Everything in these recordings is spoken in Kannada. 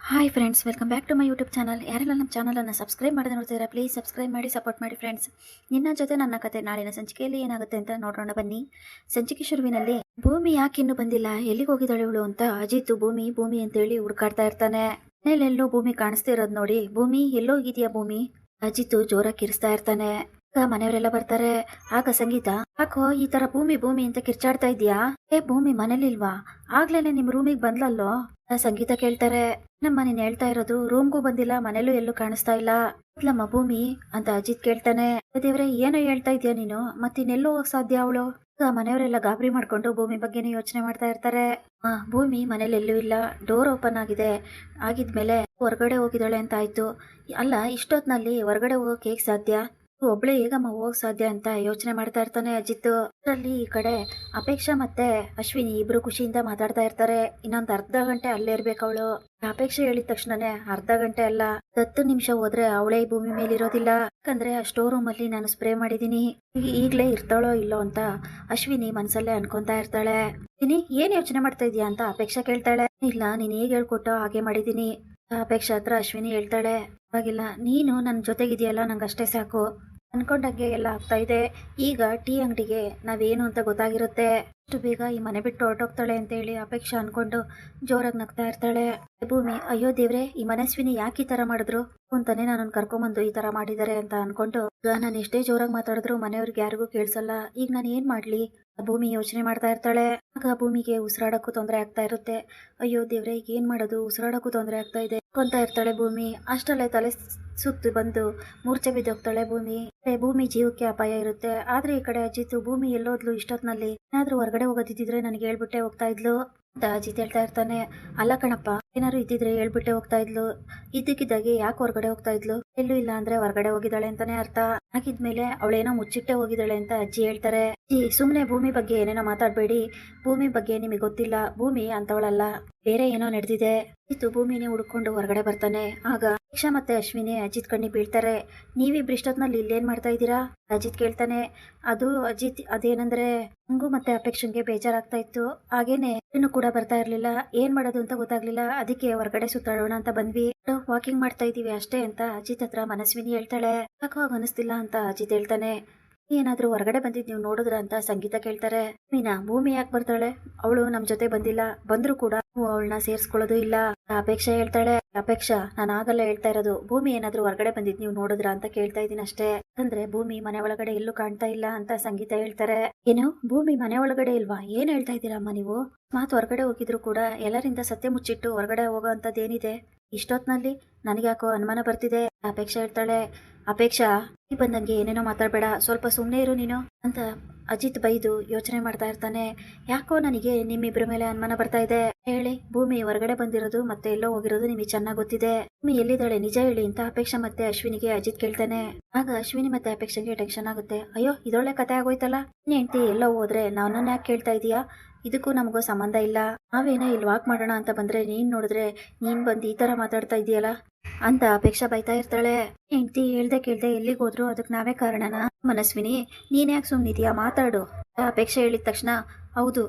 Hi friends, welcome back to my YouTube channel. ಯಾರೆಲ್ಲ ನಮ್ಮ ಚಾನಲನ್ನು ಸಬ್ಸ್ಕ್ರೈಬ್ ಮಾಡಿ ನೋಡ್ತಿದ್ದೀರಾ, ಪ್ಲೀಸ್ ಸಬ್ಸ್ಕ್ರೈಬ್ ಮಾಡಿ ಸಪೋರ್ಟ್ ಮಾಡಿ ಫ್ರೆಂಡ್ಸ್. ನಿನ್ನ ಜೊತೆ ನನ್ನ ಕತೆ ನಾಳಿನ ಸಂಚಿಕೆಯಲ್ಲಿ ಏನಾಗುತ್ತೆ ಅಂತ ನೋಡೋಣ ಬನ್ನಿ. ಸಂಚಿಕೆ ಶುರುವಿನಲ್ಲಿ ಭೂಮಿ ಯಾಕೆ ಇನ್ನೂ ಬಂದಿಲ್ಲ, ಎಲ್ಲಿಗೆ ಹೋಗಿದ್ದಾಳೆ ಇವಳು ಅಂತ ಅಜಿತ್ ಭೂಮಿ ಭೂಮಿ ಅಂತೇಳಿ ಹುಡುಕಾಡ್ತಾ ಇರ್ತಾನೆ. ಮನೇಲೆಲ್ಲೋ ಭೂಮಿ ಕಾಣಿಸ್ತಿರೋದು ನೋಡಿ, ಭೂಮಿ ಎಲ್ಲೋ ಹೋಗಿದ್ಯಾ ಭೂಮಿ, ಅಜಿತ್ ಜೋರಾಗಿ ಕಿರಿಸ್ತಾ ಇರ್ತಾನೆ. ಆಗ ಮನೆಯವರೆಲ್ಲ ಬರ್ತಾರೆ. ಆಗ ಸಂಗೀತ, ಯಾಕೋ ಈ ತರ ಭೂಮಿ ಭೂಮಿ ಅಂತ ಕಿರ್ಚಾಡ್ತಾ ಇದ್ಯಾ, ಭೂಮಿ ಮನೇಲಿಲ್ವಾ, ಆಗ್ಲೇನೆ ನಿಮ್ ರೂಮಿಗೆ ಬಂದ್ಲಲ್ಲೋ. ಸಂಗೀತ ಕೇಳ್ತಾರೆ, ನಮ್ಮ ನೀನ್ ಹೇಳ್ತಾ ಇರೋದು ರೂಮ್ಗೂ ಬಂದಿಲ್ಲ, ಮನೇಲೂ ಎಲ್ಲೂ ಕಾಣಿಸ್ತಾ ಇಲ್ಲ, ಇಲ್ಲಮ್ಮ ಭೂಮಿ ಅಂತ ಅಜಿತ್ ಕೇಳ್ತಾನೆ. ದೇವ್ರೆ, ಏನೋ ಹೇಳ್ತಾ ಇದ್ಯಾ ನೀನು, ಮತ್ತಿನ್ನೆಲ್ಲೋ ಹೋಗಕ್ ಸಾಧ್ಯ ಅವಳು. ಮನೆಯವರೆಲ್ಲ ಗಾಬರಿ ಮಾಡ್ಕೊಂಡು ಭೂಮಿ ಬಗ್ಗೆನೇ ಯೋಚನೆ ಮಾಡ್ತಾ ಇರ್ತಾರೆ. ಭೂಮಿ ಮನೇಲಿ ಎಲ್ಲೂ ಇಲ್ಲ, ಡೋರ್ ಓಪನ್ ಆಗಿದೆ, ಆಗಿದ್ಮೇಲೆ ಹೊರಗಡೆ ಹೋಗಿದ್ದಾಳೆ ಅಂತ ಆಯ್ತು. ಅಲ್ಲ, ಇಷ್ಟೊತ್ನಲ್ಲಿ ಹೊರಗಡೆ ಹೋಗಕ್ ಹೇಗ್ ಸಾಧ್ಯ, ಒಬ್ಳೆ ಹೇಗಮ್ಮ ಹೋಗಕ್ ಸಾಧ್ಯ ಅಂತ ಯೋಚನೆ ಮಾಡ್ತಾ ಇರ್ತಾನೆ ಅಜಿತ್. ಅದರಲ್ಲಿ ಈ ಕಡೆ ಅಪೇಕ್ಷಾ ಮತ್ತೆ ಅಶ್ವಿನಿ ಇಬ್ರು ಖುಷಿಯಿಂದ ಮಾತಾಡ್ತಾ ಇರ್ತಾರೆ. ಇನ್ನೊಂದು ಅರ್ಧ ಗಂಟೆ ಅಲ್ಲೇ ಇರ್ಬೇಕು ಅವಳು. ಅಪೇಕ್ಷೆ ಹೇಳಿದ ತಕ್ಷಣನೇ ಅರ್ಧ ಗಂಟೆ ಅಲ್ಲ, 10 ನಿಮಿಷ ಹೋದ್ರೆ ಅವಳೇ ಭೂಮಿ ಮೇಲೆ ಇರೋದಿಲ್ಲ. ಯಾಕಂದ್ರೆ ಆ ಸ್ಟೋರ್ ರೂಮ್ ಅಲ್ಲಿ ನಾನು ಸ್ಪ್ರೇ ಮಾಡಿದೀನಿ, ಈಗ್ಲೇ ಇರ್ತಾಳೋ ಇಲ್ಲೋ ಅಂತ ಅಶ್ವಿನಿ ಮನ್ಸಲ್ಲೇ ಅನ್ಕೊಂತಾ ಇರ್ತಾಳೆ. ಏನ್ ಯೋಚನೆ ಮಾಡ್ತಾ ಇದೀಯಾ ಅಂತ ಅಪೇಕ್ಷಾ ಕೇಳ್ತಾಳೆ. ಇಲ್ಲ, ನೀನ್ ಹೇಗ್ ಹೇಳ್ಕೊಟ್ಟೋ ಹಾಗೆ ಮಾಡಿದೀನಿ. ಅಪೇಕ್ಷಾ ಹತ್ರ ಅಶ್ವಿನಿ ಹೇಳ್ತಾಳೆ, ಆಗಿಲ್ಲ, ನೀನು ನನ್ನ ಜೊತೆಗಿದೆಯಲ್ಲ, ನಂಗಷ್ಟೇ ಸಾಕು. ಅನ್ಕೊಂಡಂಗೆ ಎಲ್ಲ ಆಗ್ತಾ ಇದೆ. ಈಗ ಟೀ ಅಂಗಡಿಗೆ ನಾವೇನು ಅಂತ ಗೊತ್ತಾಗಿರುತ್ತೆ, ಅಷ್ಟು ಬೇಗ ಈ ಮನೆ ಬಿಟ್ಟು ಹೊರಟೋಗ್ತಾಳೆ ಅಂತ ಹೇಳಿ ಅಪೇಕ್ಷಾ ಅನ್ಕೊಂಡು ಜೋರಾಗಿ ನಗ್ತಾ ಇರ್ತಾಳೆ. ಭೂಮಿ, ಅಯ್ಯೋ ದೇವ್ರೆ, ಈ ಮನಸ್ವಿನಿ ಯಾಕೆ ಈ ತರ ಮಾಡಿದ್ರು ಅಂತಾನೆ ನಾನು ಕರ್ಕೊಂಬಂದು ಈ ತರ ಮಾಡಿದ್ದಾರೆ ಅಂತ ಅನ್ಕೊಂಡು, ಈಗ ನಾನು ಎಷ್ಟೇ ಜೋರಾಗಿ ಮಾತಾಡಿದ್ರು ಮನೆಯವ್ರಿಗೆ ಯಾರಿಗೂ ಕೇಳಿಸಲ್ಲ, ಈಗ ನಾನು ಏನ್ ಮಾಡ್ಲಿ. ಭೂಮಿ ಯೋಚನೆ ಮಾಡ್ತಾ ಇರ್ತಾಳೆ. ಆಗ ಭೂಮಿಗೆ ಉಸಿರಾಡಕ್ಕೂ ತೊಂದರೆ ಆಗ್ತಾ ಇರುತ್ತೆ. ಅಯ್ಯೋ ದೇವ್ರೆ, ಈಗ ಏನ್ ಮಾಡೋದು, ಉಸಿರಾಡಕ್ಕೂ ತೊಂದರೆ ಆಗ್ತಾ ಇದೆ ಕೊಂತ ಇರ್ತಾಳೆ ಭೂಮಿ. ಅಷ್ಟಲ್ಲೇ ತಲೆ ಸುತ್ತು ಬಂದು ಮೂರ್ಛೆ ಬಿದ್ದೋಗ್ತಾಳೆ ಭೂಮಿ. ಭೂಮಿ ಜೀವಕ್ಕೆ ಅಪಾಯ ಇರುತ್ತೆ. ಆದ್ರೆ ಈ ಕಡೆ ಅಜಿತ್, ಭೂಮಿ ಎಲ್ಲೋದ್ಲು ಇಷ್ಟೊತ್ನಲ್ಲಿ, ಏನಾದ್ರೂ ಹೊರಗಡೆ ಹೋಗೋದಿದ್ರೆ ನನಗೆ ಹೇಳ್ಬಿಟ್ಟೆ ಹೋಗ್ತಾ ಇದ್ಲು ಅಂತ ಅಜಿತ್ ಹೇಳ್ತಾ ಇರ್ತಾನೆ. ಅಲ್ಲ ಕಣಪ್ಪ, ಏನಾದ್ರು ಇದ್ದಿದ್ರೆ ಹೇಳ್ಬಿಟ್ಟೆ ಹೋಗ್ತಾ ಇದ್ಲು, ಇದ್ದಕ್ಕಿದ್ದಾಗೆ ಯಾಕೆ ಹೊರಗಡೆ ಹೋಗ್ತಾ ಇದ್ಲು, ಎಲ್ಲೂ ಇಲ್ಲ ಅಂದ್ರೆ ಹೊರಗಡೆ ಹೋಗಿದ್ದಾಳೆ ಅಂತಾನೆ ಅರ್ಥ. ಆಗಿದ್ಮೇಲೆ ಅವಳೇನೋ ಮುಚ್ಚಿಟ್ಟೆ ಹೋಗಿದ್ದಾಳೆ ಅಂತ ಅಜ್ಜಿ ಹೇಳ್ತಾರೆ. ಸುಮ್ನೆ ಭೂಮಿ ಬಗ್ಗೆ ಏನೇನೋ ಮಾತಾಡ್ಬೇಡಿ, ಭೂಮಿ ಬಗ್ಗೆ ನಿಮಗೆ ಗೊತ್ತಿಲ್ಲ, ಭೂಮಿ ಅಂತವಳಲ್ಲ, ಬೇರೆ ಏನೋ ನಡೆದಿದೆ. ಅಜಿತ್ ಭೂಮಿನೇ ಹುಡ್ಕೊಂಡು ಹೊರಗಡೆ ಬರ್ತಾನೆ. ಆಗ ಅಪೇಕ್ಷಾ ಮತ್ತೆ ಅಶ್ವಿನಿ ಅಜಿತ್ ಕಣ್ಣಿಗೆ ಬೀಳ್ತಾರೆ. ನೀವಿಬ್ರು ಇಷ್ಟೊತ್ನಲ್ಲಿ ಇಲ್ಲೇನ್ ಮಾಡ್ತಾ ಇದ್ದೀರಾ ಅಜಿತ್ ಕೇಳ್ತಾನೆ. ಅದು ಅಜಿತ್, ಅದೇನಂದ್ರೆ ನಂಗೂ ಮತ್ತೆ ಅಪೇಕ್ಷಂಗೆ ಬೇಜಾರಾಗ್ತಾ ಇತ್ತು, ಹಾಗೇನೆ ಇನ್ನು ಕೂಡ ಬರ್ತಾ ಇರ್ಲಿಲ್ಲ, ಏನ್ ಮಾಡೋದು ಅಂತ ಗೊತ್ತಾಗ್ಲಿಲ್ಲ, ಅದಕ್ಕೆ ಹೊರಗಡೆ ಸುತ್ತಾಡೋಣ ಅಂತ ಬಂದ್ವಿ, ವಾಕಿಂಗ್ ಮಾಡ್ತಾ ಇದೀವಿ ಅಷ್ಟೇ ಅಂತ ಅಜಿತ್ ಹತ್ರ ಮನಸ್ವಿನಿ ಹೇಳ್ತಾಳೆ. ಯಾಕೋ ಅನಿಸ್ತಿಲ್ಲ ಅಂತ ಅಜಿತ್ ಹೇಳ್ತಾನೆ. ಏನಾದ್ರೂ ಹೊರಗಡೆ ಬಂದಿದ್ ನೀವು ನೋಡಿದ್ರ ಅಂತ ಸಂಗೀತ ಕೇಳ್ತಾರೆ. ಮೀನಾ, ಭೂಮಿ ಯಾಕೆ ಬರ್ತಾಳೆ, ಅವಳು ನಮ್ ಜೊತೆ ಬಂದಿಲ್ಲ, ಬಂದ್ರು ಕೂಡ ಅವಳನ್ನ ಸೇರ್ಸ್ಕೊಳ್ಳೋದು ಇಲ್ಲ. ಅಪೇಕ್ಷಾ ಹೇಳ್ತಾಳೆ, ಅಪೇಕ್ಷಾ, ನಾನು ಆಗಲ್ಲ ಹೇಳ್ತಾ ಇರೋದು, ಭೂಮಿ ಏನಾದ್ರೂ ಹೊರಗಡೆ ಬಂದಿದ್ ನೀವು ನೋಡಿದ್ರ ಅಂತ ಕೇಳ್ತಾ ಇದೀನಿ ಅಷ್ಟೇ, ಅಂದ್ರೆ ಭೂಮಿ ಮನೆ ಒಳಗಡೆ ಎಲ್ಲೂ ಕಾಣ್ತಾ ಇಲ್ಲ ಅಂತ ಸಂಗೀತ ಹೇಳ್ತಾರೆ. ಏನು, ಭೂಮಿ ಮನೆ ಒಳಗಡೆ ಇಲ್ವಾ, ಏನ್ ಹೇಳ್ತಾ ಇದ್ದೀರಮ್ಮ ನೀವು, ಮಾತು ಹೊರಗಡೆ ಹೋಗಿದ್ರು ಕೂಡ ಎಲ್ಲರಿಂದ ಸತ್ಯ ಮುಚ್ಚಿಟ್ಟು ಹೊರಗಡೆ ಹೋಗೋ ಅಂತದ್ದೇನಿದೆ, ಇಷ್ಟೊತ್ನಲ್ಲಿ ನನಗ್ಯಾಕೋ ಅನುಮಾನ ಬರ್ತಿದೆ. ಅಪೇಕ್ಷಾ ಹೇಳ್ತಾಳೆ. ಅಪೇಕ್ಷಾ, ಬಂದಂಗೆ ಏನೇನೋ ಮಾತಾಡ್ಬೇಡ, ಸ್ವಲ್ಪ ಸುಮ್ಮನೆ ಇರು ನೀನು ಅಂತ ಅಜಿತ್ ಬೈದು ಯೋಚನೆ ಮಾಡ್ತಾ ಇರ್ತಾನೆ. ಯಾಕೋ ನನಗೆ ನಿಮ್ಮಿಬ್ರ ಮೇಲೆ ಅನುಮಾನ ಬರ್ತಾ ಇದೆ. ಹೇಳಿ, ಭೂಮಿ ಹೊರಗಡೆ ಬಂದಿರೋದು ಮತ್ತೆ ಎಲ್ಲೋ ಹೋಗಿರೋದು ನಿಮಗೆ ಚೆನ್ನಾಗಿ ಗೊತ್ತಿದೆ, ಭೂಮಿ ಎಲ್ಲಿದ್ದಾಳೆ ನಿಜ ಹೇಳಿ ಅಂತ ಅಪೇಕ್ಷಾ ಮತ್ತೆ ಅಶ್ವಿನಿಗೆ ಅಜಿತ್ ಕೇಳ್ತಾನೆ. ಆಗ ಅಶ್ವಿನಿ ಮತ್ತೆ ಅಪೇಕ್ಷೆಗೆ ಟೆನ್ಷನ್ ಆಗುತ್ತೆ. ಅಯ್ಯೋ, ಇದೊಳ್ಳೆ ಕತೆ ಆಗೋಯ್ತಲ್ಲ, ಹೆಂಡ್ತಿ ಎಲ್ಲೋ ಹೋದ್ರೆ ನಾನನ್ನ ಯಾಕೆ ಕೇಳ್ತಾ ಇದೀಯಾ, ಇದಕ್ಕೂ ನಮಗೂ ಸಂಬಂಧ ಇಲ್ಲ, ನಾವೇನೋ ಇಲ್ಲಿ ವಾಕ್ ಮಾಡೋಣ ಅಂತ ಬಂದ್ರೆ ನೀನ್ ನೋಡಿದ್ರೆ ನೀನ್ ಬಂದು ಈ ತರ ಮಾತಾಡ್ತಾ ಇದೀಯಲ್ಲ ಅಂತ ಅಪೇಕ್ಷಾ ಬೈತಾ ಇರ್ತಾಳೆ. ಹೆಂಡ್ತಿ ಹೇಳ್ದೆ ಕೇಳ್ದೆ ಎಲ್ಲಿಗೆ ಹೋದ್ರು ಅದಕ್ಕೆ ನಾವೇ ಕಾರಣನಾ, ಮನಸ್ವಿನಿ ನೀನ್ ಯಾಕೆ ಸುಮ್ನಿದ್ಯಾ, ಮಾತಾಡು. ಅಪೇಕ್ಷೆ ಹೇಳಿದ ತಕ್ಷಣ, ಹೌದು,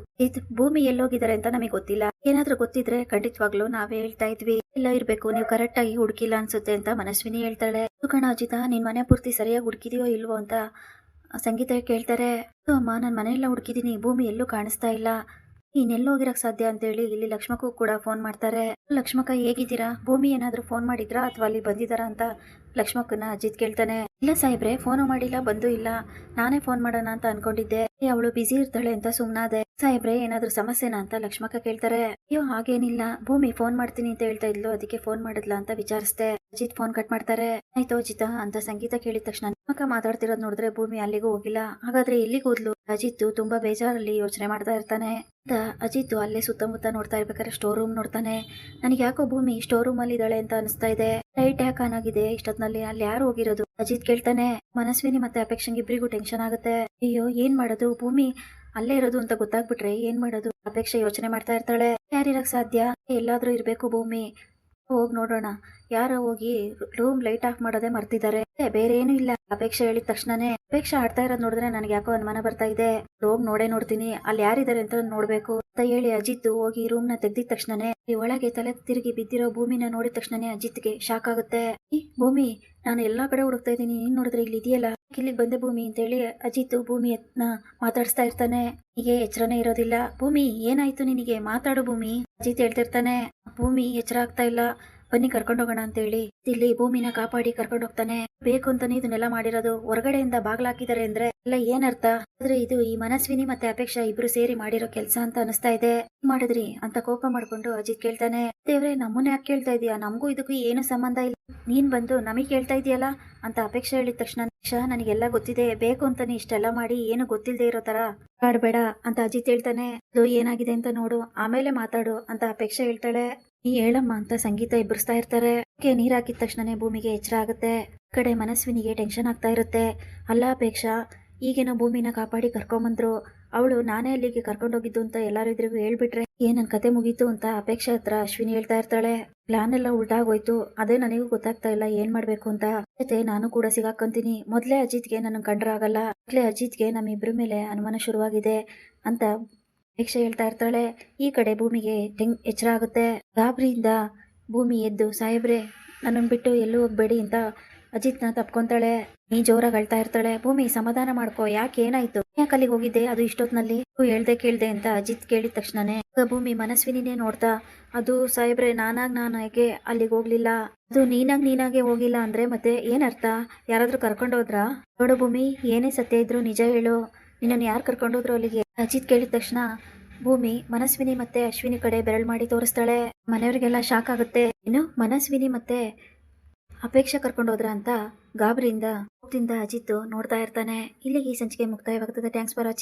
ಭೂಮಿ ಎಲ್ಲೋಗಿದ್ದಾರೆ ಅಂತ ನಮಗೆ ಗೊತ್ತಿಲ್ಲ, ಏನಾದ್ರೂ ಗೊತ್ತಿದ್ರೆ ಖಂಡಿತವಾಗ್ಲೂ ನಾವೇ ಹೇಳ್ತಾ ಇದ್ವಿ, ಎಲ್ಲ ಇರ್ಬೇಕು, ನೀವು ಕರೆಕ್ಟ್ ಆಗಿ ಹುಡುಕಿಲ್ಲ ಅನ್ಸುತ್ತೆ ಅಂತ ಮನಸ್ವಿನಿ ಹೇಳ್ತಾಳೆ. ಕಣ ಅಜಿತ, ನಿನ್ ಮನೆ ಪೂರ್ತಿ ಸರಿಯಾಗಿ ಹುಡುಕಿದೆಯೋ ಇಲ್ವೋ ಅಂತ ಸಂಗೀತ ಕೇಳ್ತಾರೆ. ಅಮ್ಮ, ನಾನು ಮನೆಯೆಲ್ಲ ಹುಡುಕಿದೀನಿ, ಭೂಮಿ ಎಲ್ಲೂ ಕಾಣಿಸ್ತಾ ಇಲ್ಲ, ಇನ್ನೆಲ್ಲೋಗಿರಕ್ ಸಾಧ್ಯ ಅಂತೇಳಿ ಇಲ್ಲಿ ಲಕ್ಷ್ಮಕ್ಕೂ ಕೂಡ ಫೋನ್ ಮಾಡ್ತಾರೆ. ಲಕ್ಷ್ಮಕ್ಕ ಹೇಗಿದ್ದೀರಾ, ಭೂಮಿ ಏನಾದ್ರೂ ಫೋನ್ ಮಾಡಿದ್ರಾ ಅಥವಾ ಅಲ್ಲಿ ಬಂದಿದ್ದಾರಾ ಅಂತ ಲಕ್ಷ್ಮಕ್ಕನ ಅಜಿತ್ ಕೇಳ್ತಾನೆ. ಇಲ್ಲ ಸಾಹೇಬ್ರೆ, ಫೋನು ಮಾಡಿಲ್ಲ, ಬಂದು ಇಲ್ಲ, ನಾನೇ ಫೋನ್ ಮಾಡೋಣ ಅಂತ ಅನ್ಕೊಂಡಿದ್ದೆ, ಅವಳು ಬಿಸಿ ಇರ್ತಾಳೆ ಅಂತ ಸುಮ್ನಾದೆ. ಸಾಹೇಬ್ರೆ, ಏನಾದ್ರೂ ಸಮಸ್ಯೆನಾ ಅಂತ ಲಕ್ಷ್ಮಕ್ಕ ಕೇಳ್ತಾರೆ. ಅಯ್ಯೋ ಹಾಗೇನಿಲ್ಲ, ಭೂಮಿ ಫೋನ್ ಮಾಡ್ತೀನಿ ಅಂತ ಹೇಳ್ತಾ ಇದ್ಲು, ಅದಕ್ಕೆ ಫೋನ್ ಮಾಡಿದ್ಲಾ ಅಂತ ವಿಚಾರಿಸ್ದೆ. ಅಜಿತ್ ಫೋನ್ ಕಟ್ ಮಾಡ್ತಾರೆ. ಆಯ್ತು ಅಜಿತ ಅಂತ ಸಂಗೀತ ಕೇಳಿದ ತಕ್ಷಣ ಅಕ್ಕ ಮಾತಾಡ್ತಿರೋದ್ ನೋಡಿದ್ರೆ ಭೂಮಿ ಅಲ್ಲಿಗೂ ಹೋಗಿಲ್ಲ, ಹಾಗಾದ್ರೆ ಎಲ್ಲಿಗೆ ಹೋದ್ಲು. ಅಜಿತ್ ತುಂಬಾ ಬೇಜಾರಲ್ಲಿ ಯೋಚನೆ ಮಾಡ್ತಾ ಇರ್ತಾನೆ. ಅಜಿತ್ ಅಲ್ಲೇ ಸುತ್ತಮುತ್ತ ನೋಡ್ತಾ ಇರ್ಬೇಕಾದ್ರೆ ಸ್ಟೋರ್ ರೂಮ್ ನೋಡ್ತಾನೆ. ನನಗೆ ಯಾಕೋ ಭೂಮಿ ಸ್ಟೋರ್ ರೂಮ್ ಅಲ್ಲಿ ಇದ್ದಾಳೆ ಅಂತ ಅನಿಸ್ತಾ ಇದೆ, ಲೈಟ್ ಯಾಕೆ ಆನ್ ಆಗಿದೆ ಇಷ್ಟೊತ್ನಲ್ಲಿ, ಅಲ್ಲಿ ಯಾರು ಹೋಗಿರೋದು ಅಜಿತ್ ಕೇಳ್ತಾನೆ. ಮನಸ್ವಿನಿ ಮತ್ತೆ ಅಪೇಕ್ಷಂಗೆ ಇಬ್ರಿಗೂ ಟೆನ್ಷನ್ ಆಗುತ್ತೆ. ಅಯ್ಯೋ ಏನ್ ಮಾಡೋದು, ಭೂಮಿ ಅಲ್ಲೇ ಇರೋದು ಅಂತ ಗೊತ್ತಾಗ್ಬಿಟ್ರೆ ಏನ್ ಮಾಡೋದು. ಅಪೇಕ್ಷೆ ಯೋಚನೆ ಮಾಡ್ತಾ ಇರ್ತಾಳೆ. ಯಾರಿರಕ್ ಸಾಧ್ಯ, ಎಲ್ಲಾದ್ರೂ ಇರ್ಬೇಕು ಭೂಮಿ, ಹೋಗಿ ನೋಡೋಣ. ಯಾರೋ ಹೋಗಿ ರೂಮ್ ಲೈಟ್ ಆಫ್ ಮಾಡೋದೇ ಮರ್ತಿದ್ದಾರೆ. ಬೇರೆ ಏನೂ ಇಲ್ಲ. ಅಪೇಕ್ಷೆ ಹೇಳಿದ ತಕ್ಷಣನೇ ಅಪೇಕ್ಷೆ ಆಡ್ತಾ ಇರೋದು ನೋಡಿದ್ರೆ ನನಗೆ ಯಾಕೋ ಅನುಮಾನ ಬರ್ತಾ ಇದೆ. ಹೋಗಿ ನೋಡೇ ನೋಡ್ತೀನಿ, ಅಲ್ಲಿ ಯಾರಿದ್ದಾರೆ ಅಂತ ನೋಡ್ಬೇಕು ಅಂತ ಹೇಳಿ ಅಜಿತ್ ಹೋಗಿ ರೂಮ್ ನ ತೆಗ್ದಿದ ತಕ್ಷಣನೇ ಈ ಒಳಗೆ ತಲೆ ತಿರುಗಿ ಬಿದ್ದಿರೋ ಭೂಮಿನ ನೋಡಿದ ತಕ್ಷಣನೇ ಅಜಿತ್ಗೆ ಶಾಕ್ ಆಗುತ್ತೆ. ಈ ಭೂಮಿ, ನಾನು ಎಲ್ಲಾ ಕಡೆ ಹುಡುಕ್ತಾ ಇದ್ದೀನಿ, ನೀನ್ ನೋಡಿದ್ರೆ ಇಲ್ಲಿ ಇದೆಯಲ್ಲ, ಇಲ್ಲಿಗೆ ಬಂದೆ ಭೂಮಿ ಅಂತ ಹೇಳಿ ಅಜಿತ್ ಭೂಮಿಯನ್ನ ಮಾತಾಡಿಸ್ತಾ ಇರ್ತಾನೆ. ಹೀಗೆ ಎಚ್ಚರನೇ ಇರೋದಿಲ್ಲ. ಭೂಮಿ, ಏನಾಯ್ತು ನಿನಗೆ? ಮಾತಾಡು ಭೂಮಿ. ಅಜಿತ್ ಹೇಳ್ತಿರ್ತಾನೆ. ಭೂಮಿ ಎಚ್ಚರ ಆಗ್ತಾ ಇಲ್ಲ, ಬನ್ನಿ ಕರ್ಕೊಂಡೋಗೋಣ ಅಂತ ಹೇಳಿ ಇಲ್ಲಿ ಭೂಮಿನ ಕಾಪಾಡಿ ಕರ್ಕೊಂಡು ಹೋಗ್ತಾನೆ. ಬೇಕು ಅಂತಾನೆ ಇದನ್ನೆಲ್ಲ ಮಾಡಿರೋದು. ಹೊರಗಡೆಯಿಂದ ಬಾಗ್ಲಾಕಿದ್ದಾರೆ ಅಂದ್ರೆ ಎಲ್ಲ ಏನರ್ಥ? ಆದ್ರೆ ಇದು ಈ ಮನಸ್ವಿನಿ ಮತ್ತೆ ಅಪೇಕ್ಷಾ ಇಬ್ರು ಸೇರಿ ಮಾಡಿರೋ ಕೆಲ್ಸ ಅಂತ ಅನಿಸ್ತಾ ಇದೆ. ಮಾಡಿದ್ರಿ ಅಂತ ಕೋಪ ಮಾಡ್ಕೊಂಡು ಅಜಿತ್ ಕೇಳ್ತಾನೆ. ದೇವ್ರೆ, ನಮ್ಮನ್ನ ಯಾಕೆ ಕೇಳ್ತಾ ಇದೀಯಾ? ನಮಗೂ ಇದಕ್ಕೂ ಏನು ಸಂಬಂಧ ಇಲ್ಲ. ನೀನ್ ಬಂದು ನಮಗ್ ಕೇಳ್ತಾ ಇದೀಯಲ್ಲ ಅಂತ ಅಪೇಕ್ಷಾ ಹೇಳಿದ ತಕ್ಷಣ, ನನಗೆಲ್ಲ ಗೊತ್ತಿದೆ, ಬೇಕು ಅಂತಾನೆ ಇಷ್ಟೆಲ್ಲ ಮಾಡಿ ಏನು ಗೊತ್ತಿಲ್ಲದೆ ಇರೋ ತರ ಆಡ್ಬೇಡ ಅಂತ ಅಜಿತ್ ಹೇಳ್ತಾನೆ. ಅದು ಏನಾಗಿದೆ ಅಂತ ನೋಡು, ಆಮೇಲೆ ಮಾತಾಡು ಅಂತ ಅಪೇಕ್ಷಾ ಹೇಳ್ತಾಳೆ. ನೀ ಹೇಳಮ್ಮ ಅಂತ ಸಂಗೀತ ಎಬ್ಬರಿಸ್ತಾ ಇರ್ತಾರೆ. ನೀರ್ ಹಾಕಿದ ತಕ್ಷಣನೇ ಭೂಮಿಗೆ ಎಚ್ಚರ ಆಗುತ್ತೆ. ಕಡೆ ಮನಸ್ವಿನಿಗೆ ಟೆನ್ಷನ್ ಆಗ್ತಾ ಇರುತ್ತೆ. ಅಲ್ಲ ಅಪೇಕ್ಷಾ, ಈಗೇನೋ ಭೂಮಿನ ಕಾಪಾಡಿ ಕರ್ಕೊಂಬಂದ್ರು, ಅವಳು ನಾನೇ ಅಲ್ಲಿಗೆ ಕರ್ಕೊಂಡೋಗಿದ್ದು ಅಂತ ಎಲ್ಲರಿದ್ರಿಗೂ ಹೇಳ್ಬಿಟ್ರೆ ನನ್ ಕತೆ ಮುಗೀತು ಅಂತ ಅಪೇಕ್ಷಾ ಹತ್ರ ಅಶ್ವಿನಿ ಹೇಳ್ತಾ ಇರ್ತಾಳೆ. ಪ್ಲಾನ್ ಎಲ್ಲ ಉಲ್ಟಾಗೋಯ್ತು, ಅದೇ ನನಗೂ ಗೊತ್ತಾಗ್ತಾ ಇಲ್ಲ ಏನ್ ಮಾಡ್ಬೇಕು ಅಂತ. ಜೊತೆ ನಾನು ಕೂಡ ಸಿಗಾಕೊಂತೀನಿ. ಮೊದ್ಲೇ ಅಜಿತ್ಗೆ ನನ್ನ ಕಂಡ್ರಾಗಲ್ಲ, ಮೊದ್ಲೇ ಅಜಿತ್ಗೆ ನಮ್ಮಿಬ್ರ ಮೇಲೆ ಅನುಮಾನ ಶುರುವಾಗಿದೆ ಅಂತ ಅಪೇಕ್ಷಾ ಹೇಳ್ತಾ ಇರ್ತಾಳೆ. ಈ ಕಡೆ ಭೂಮಿಗೆ ಎಚ್ಚರ ಆಗುತ್ತೆ. ಗಾಬರಿಯಿಂದ ಭೂಮಿ ಎದ್ದು, ಸಾಹೇಬ್ರೆ ನನ್ನನ್ನು ಬಿಟ್ಟು ಎಲ್ಲೂ ಹೋಗ್ಬೇಡಿ ಅಂತ ಅಜಿತ್ನ ತಪ್ಕೊಂತಾಳೆ. ನೀ ಜೋರಾಗಿ ಅಳ್ತಾ ಇರ್ತಾಳೆ. ಭೂಮಿ, ಸಮಾಧಾನ ಮಾಡ್ಕೋ, ಯಾಕೆ ಏನಾಯ್ತು? ಯಾಕೆ ಅಲ್ಲಿಗೆ ಹೋಗಿದ್ದೆ ಅದು ಇಷ್ಟೊತ್ನಲ್ಲಿ? ಹೇಳ್ದೆ ಕೇಳ್ದೆ ಅಂತ ಅಜಿತ್ ಕೇಳಿದ ತಕ್ಷಣನೇ ಭೂಮಿ ಮನಸ್ವಿನಿನೇ ನೋಡ್ತಾ, ಅದು ಸಾಹೇಬ್ರೆ ನಾನಾಗೆ ಅಲ್ಲಿಗೆ ಹೋಗ್ಲಿಲ್ಲ. ಅದು ನೀನಾಗೆ ಹೋಗಿಲ್ಲ ಅಂದ್ರೆ ಮತ್ತೆ ಏನರ್ಥ? ಯಾರಾದ್ರೂ ಕರ್ಕೊಂಡೋದ್ರ? ನೋಡು ಭೂಮಿ, ಏನೇ ಸತ್ಯ ಇದ್ರು ನಿಜ ಹೇಳು, ನಿನ್ನನ್ನು ಯಾರು ಕರ್ಕೊಂಡೋದ್ರು ಅಲ್ಲಿಗೆ? ಅಜಿತ್ ಕೇಳಿದ ತಕ್ಷಣ ಭೂಮಿ ಮನಸ್ವಿನಿ ಮತ್ತೆ ಅಶ್ವಿನಿ ಕಡೆ ಬೆರಳು ಮಾಡಿ ತೋರಿಸ್ತಾಳೆ. ಮನೆಯವರಿಗೆಲ್ಲ ಶಾಕ್ ಆಗುತ್ತೆ. ಇನ್ನು ಮನಸ್ವಿನಿ ಮತ್ತೆ ಅಪೇಕ್ಷಾ ಕರ್ಕೊಂಡೋದ್ರ ಅಂತ ಗಾಬರಿಯಿಂದ ಅಜಿತ್ ನೋಡ್ತಾ ಇರ್ತಾನೆ. ಇಲ್ಲಿಗೆ ಈ ಸಂಚಿಕೆ ಮುಕ್ತಾಯವಾಗುತ್ತದೆ. Thanks for watching.